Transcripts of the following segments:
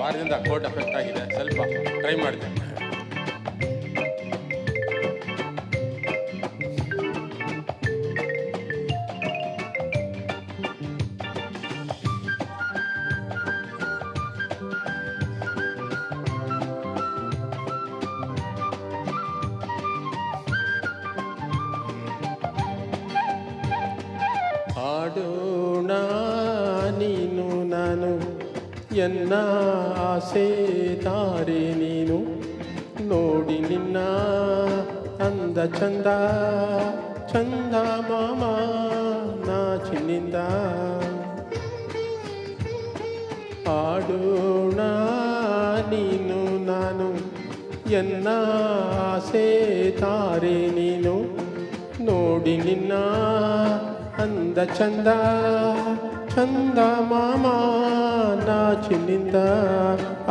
ವಾರದಿಂದ cold effect ಆಗಿದೆ, ಸ್ವಲ್ಪ ಟ್ರೈ ಮಾಡಿದೆ. ಹಾಡೋಣ ನೀನು ನಾನು, ಎನ್ನ ಆಸೆ ತಾರೆ ನೀನು, ನೋಡಿ ನಿನ್ನ ಅಂದ ಚಂದ ಚಂದ ಮಾಮ ನಾಚಿನಿಂದ. ಹಾಡೋಣ ನೀನು ನಾನು, ಎನ್ನ ಆಸೆ ತಾರೆ ನೀನು, ನೋಡಿ ನಿನ್ನ ಅಂದ ಚಂದ ಚಂದ ಮಾಮ ನಾಚಿನಿಂದ,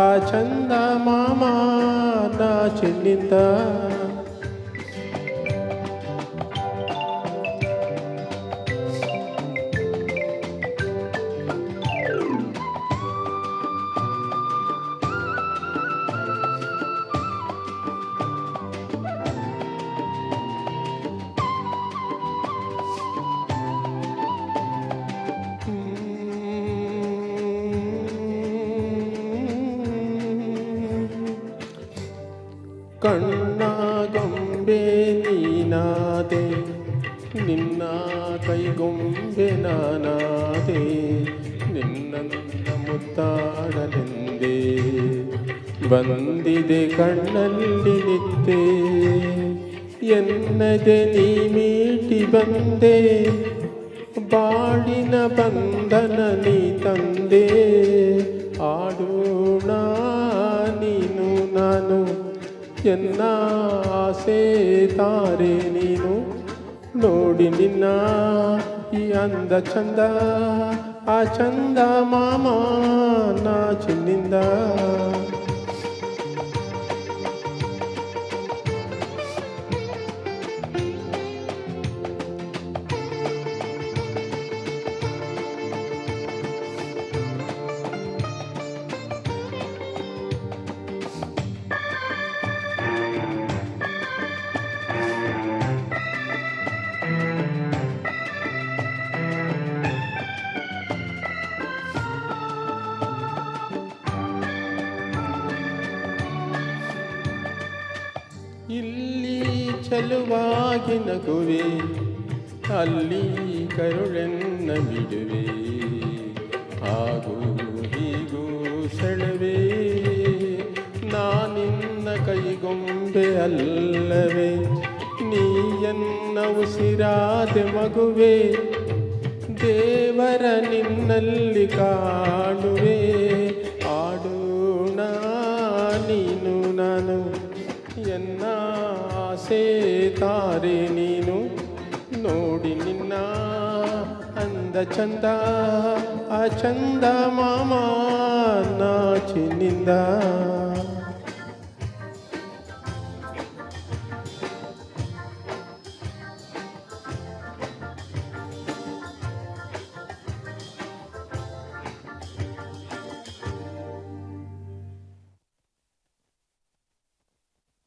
ಆ ಚಂದ ಮಾಮ ನಾಚಿನಿಂದ. ಕಣ್ಣ ಗೊಂಬೆ ನೀನಾದೆ, ನಿನ್ನ ಕೈಗೊಂಬೆ ನಾನಾದೆ, ನಿನ್ನನ್ನ ಮುದ್ದಾಡಲೆಂದೇ ಬಂದಿದೆ ಕಣ್ಣಲ್ಲಿ ನಿದ್ದೆ, ಎನ್ನದೆ ನೀ ಮೀಟಿ ಬಂದೆ, ಬಾಳಿನ ಬಂಧನ ನೀ ತಂದೆ. ಆಡೋಣ ನೀನು ನಾನು, ಎನ್ನ ಆಸೆ ತಾರೆ ನೀನು, ನೋಡಿ ನಿನ್ನ ಈ ಅಂದ ಚಂದ, ಆ ಚಂದ ಮಾಮ ನಾಚಿನಿಂದ. ಇಲ್ಲಿ ಚಲುವಾಗಿ ನಗುವೆ, ಅಲ್ಲಿ ಕರುಳೆನ್ನ ಬಿಡುವೆ, ಹಾಗೂ ಹೀಗೂ ಸೆಳೆವೆ, ನಾನಿನ್ನ ಕೈಗೊಂಬೆ ಅಲ್ಲವೇ, ನೀಯನ್ನ ಉಸಿರಾದೆ ಮಗುವೆ, ದೇವರ ನಿನ್ನಲ್ಲಿ ಕಾಣುವೆ. ಆಡೋಣ ನೀನು ನಾನು, ಎನ್ನ ಆಸೆ ತಾರೆ ನೀನು, ನೋಡಿ ನಿನ್ನ ಅಂದ ಚಂದ, ಆ ಚಂದ ಮಾಮ ನಾಚಿನಿಂದ.